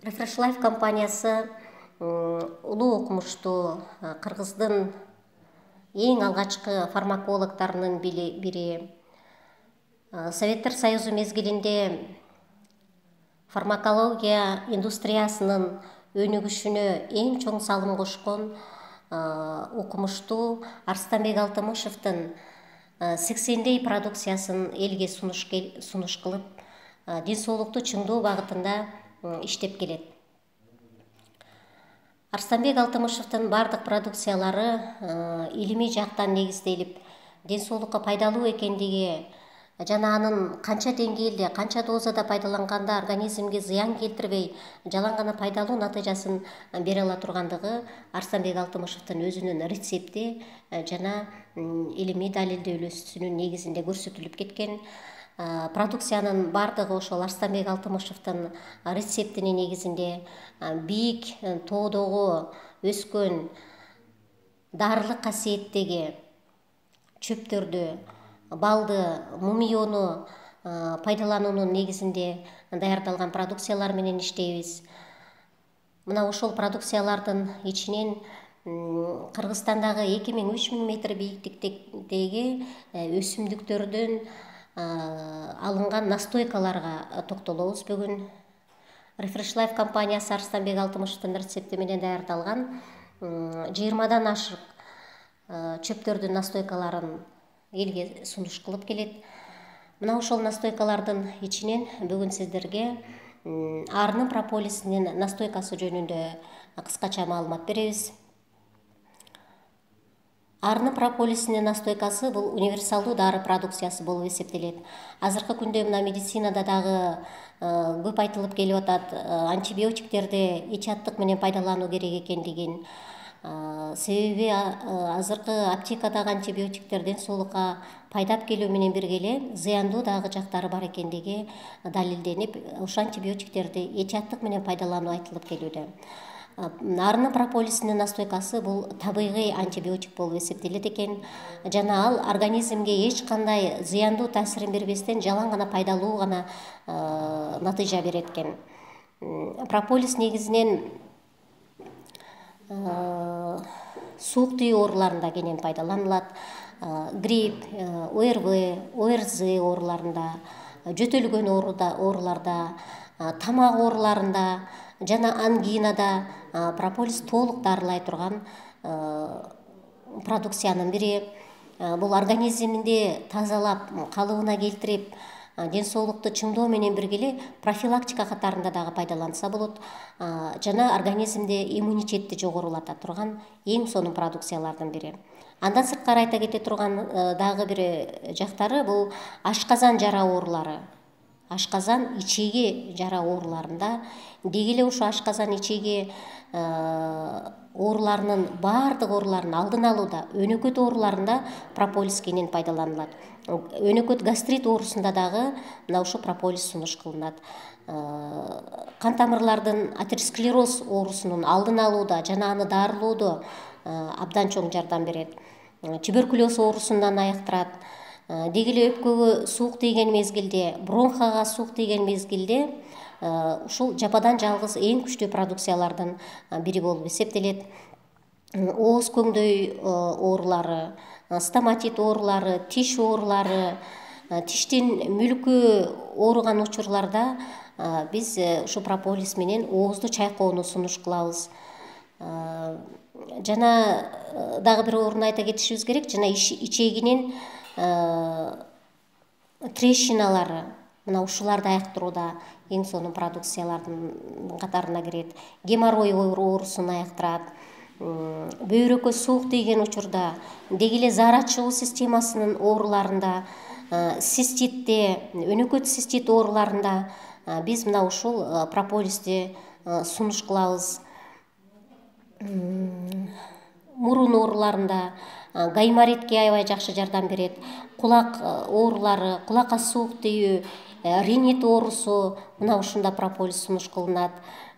Refresh Life компаниясы улуу окумуштуу Кыргыздын эң алгачкы фармакологдорунун бири. Советтер Союзу мезгилинде фармакология индустриясынын өнүгүшүнө эң чоң салым кошкон окумуштуу Арстанбек Алтымышевдин 80дей продукциясын элге сунуш кылып, ден соолукту чыңдоо багытында иштеп келет. Арстанбек Алтымышевдин бардык продукциялары илимий жактан негизделип, ден соолукка пайдалуу экендиги жана анын канча деңгээлде, канча дозада пайдаланганда организмге зыян келтирбей, жалаң гана пайдалуу натыйжасын бере ала тургандыгы Арстанбек Алтымышевдин өзүнүн рецепти жана илимий далилдөөлөрүнүн негизинде көрсөтүлүп кеткен. Продукциянын бардыгы ошол Арстанбек Алтымышевдин рецептинин негизинде бийик тоодогу өскөн дарылык касиеттеги чөптөрдү, балды, мумиону пайдалануунун негизинде даярдалган продукциялар менен иштейбиз. Мына ошол продукциялардын ичинен Кыргызстандагы 2000–3000 метр бийиктиктеги өсүмдүктөрдөн алынган настойкаларга токтолобуз бүгүн. Refresh Life компаниясы Арстанбек Алтымышевдин рецепти менен даярдалган 20дан ашык чөптөрдүн настойкаларын элге сунуш кылып келет. Мына ошол настойкалардын ичинен бүгүн сиздерге арынын прополисинин настойкасы жөнүндө кыскача маалымат беребиз. Арынын прополисинин настойкасы бул универсалдуу дары продукциясы болуп эсептелет. Азыркы күндө мына медицинада дагы көп айтылып келип атат, антибиотиктерди этияттык менен пайдалануу керек экендигин. Себеби азыркы аптекадагы антибиотиктер ден соолукка пайдап келүү менен бирге эле зыяндуу дагы жактары бар экендиги далилденип, ошол антибиотиктерди этияттык менен пайдалануу айтылып келүүдө. Арынын прополисинин настойкасы бул табигый антибиотик болуп эсептелет экен жана ал организмге эч кандай зыяндуу таасирин бербестен жалаң гана пайдалуу гана натыйжа берет экен. Прополис негизинен суук түйүү ооруларында кенен пайдаланылат. Грипп, ОРВ, ОРЗ ооруларында, жөтөлгөн ооруларда, тамак ооруларында жана ангинада прополис толук дарылай турган продукциянын бири. Бул организминде тазалап, калыбына келтирип, ден соолукту чыңдоо менен бирге эле профилактика катарында дагы пайдаланса болот. Жана организмде иммунитетти жогорулата турган эң сонун продукциялардын бири. Андан сырткары айта кете турган дагы бир жактары бул ашказан жара оорулары. Ашказан ичеги жара ооруларында деги эле ошо ашказан ичеги ооруларынын баардык ооруларын алдын алууда, өнөкөт ооруларында прополис кенен пайдаланылат. Өнөкөт гастрит оорусунда дагы мына ушул прополис сунуш кылынат. Кан тамырлардын атеросклероз оорусунун алдын алууда жана аны дарылоодо абдан чоң жардам берет. Туберкулез оорусундан айыктырат. Деги эле өпкөгө суук тийген мезгилде, бронхага суук тийген мезгилде ушул жападан жалгыз эң күчтүү продукциялардын бири болуп эсептелет. Ооз көңдөй оорулары, стоматит оорулары, тиш оорулары, тиштин мүлкү ооруган учурларда биз ушу прополис менен оозду чайкоону сунуш кылабыз. Жана дагы бир орун айта кетишибиз керек, жана ичегинин трещиналары, мына ушуларды айыктырууда эң сонун продукциялардын катарына кирет. Геморрой оорусун айыктырат. Бөйрөккө суук тийген учурда, деги эле зарачыгуу системасынын ооруларында, циститте, өнөкөт цистит ооруларында биз мына ушул прополисти сунуш кылабыз. Мурун ооруларында гайморитке аябай жакшы жардам берет. Кулак оорулары, кулакка суук тийүү, ринит оорусу мына ушунда прополис сунуш кылынат.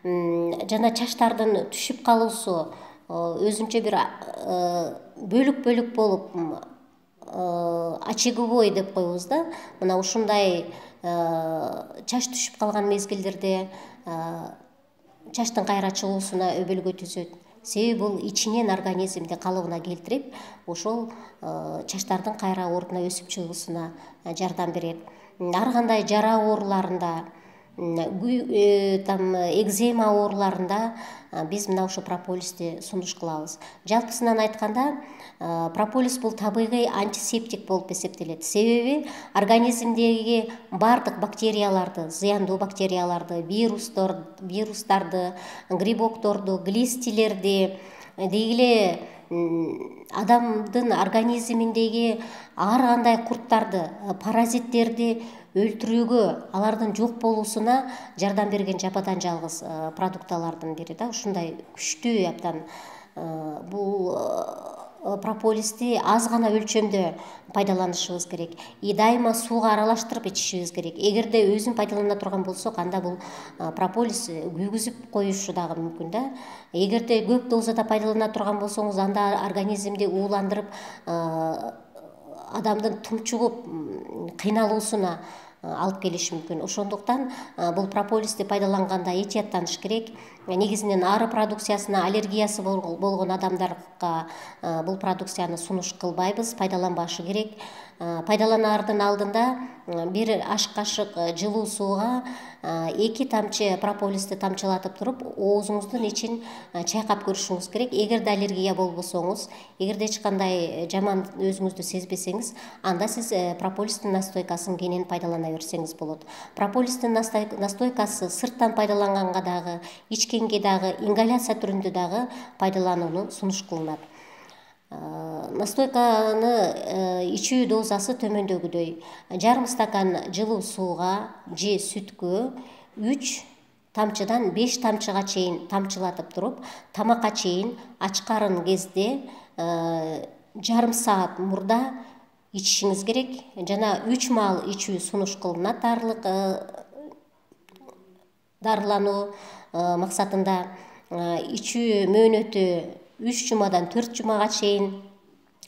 Жана чачтардын түшүп калуусу өзүнчө бир бөлүк болуп очеговой деп коебуз да. Мына ушундай чач түшүп калган мезгилдерде чачтын кайра чыгуусуна өбөлгө түзөт. Себеби бул ичинен организмди калыбына келтирип, ошол чачтардын кайра ордуна өсүп чыгуусуна жардам берет. Ар кандай жара ооруларында, экзема ооруларында биз мына ушул прополисти сунуш кылабыз. Жалпысынан айтканда, прополис бул табигый антисептик болуп эсептелет. Себеби организмдеги бардык бактерияларды, зыяндуу бактерияларды, вирустарды, грибокторду, глистилерди, деги эле адамдын организминдеги ар кандай курттарды, паразиттерди өлтүрүүгө, алардын жок болуусуна жардам берген жападан жалгыз продукталардын бири да. Ушундай күчтүү абдан бул прополисти аз гана өлчөмдө пайдаланышыбыз керек. Дайыма сууга аралаштырып ичишибиз керек. Эгерде өзүн пайдалана турган болсок, анда бул прополис күйгүзүп коюшу дагы мүмкүн да. Эгерде көп дозада пайдалана турган болсоңуз, анда организмди ууландырып, адамдын тумчугуп кыйналуусуна алып келиши мүмкүн. Ошондуктан бул прополисти пайдаланганда этияттаныш керек. Негизинен ары продукциясына аллергиясы болгон адамдарга бул продукцияны сунуш кылбайбыз, пайдаланбашы керек. Пайдаланаардын алдында бир аш кашык жылуу сууга 2 тамчы прополисти тамчылатып туруп, оозуңуздун ичин чайкап көрүшүңүз керек. Эгерде аллергия болбосоңуз, эгерде эч кандай жаман өзүңүздү сезбесеңиз, анда сиз прополистин настойкасын кенен пайдалана берсеңиз болот. Прополистин настойкасы сырттан пайдаланганга дагы, ичкенге дагы, ингаляция түрүндө дагы пайдаланууну сунуш кылынат. Настойканы ичүү дозасы төмөндөгүдөй: жарым стакан жылуу сууга же сүткө 3 тамчыдан 5 тамчыга чейин тамчылатып туруп, тамакка чейин ач карын кезде жарым саат мурда ичишиңиз керек. Жана 3 маал ичүү сунуш кылынат дарылануу максатында. Ичүү мөөнөтү 3 жумадан 4 жумага чейин,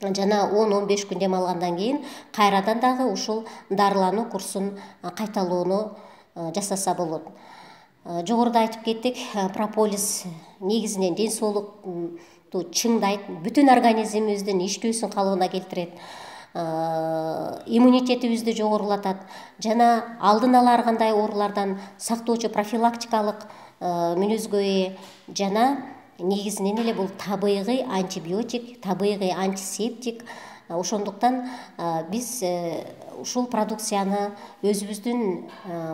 жана 10-15 күн дем алгандан кийин кайрадан дагы ушул дарылануу курсун кайталоону жасаса болот. Жогоруда айтып кеттик, прополис негизинен ден соолукту чыңдайт, бүтүн организмибиздин иштөөсүн калыбына келтирет, иммунитетибизди жогорулатат жана алдын ала ар кандай оорулардан сактоочу профилактикалык мүнөзгө ээ, жана негизинен эле бул табигый антибиотик, табигый антисептик. Ошондуктан биз ушул продукцияны өзүбүздүн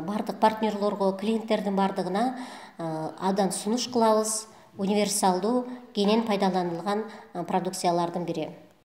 бардык партнерлорго, клиенттердин бардыгына абдан сунуш кылабыз. Универсалдуу, кенен пайдаланылган продукциялардын бири.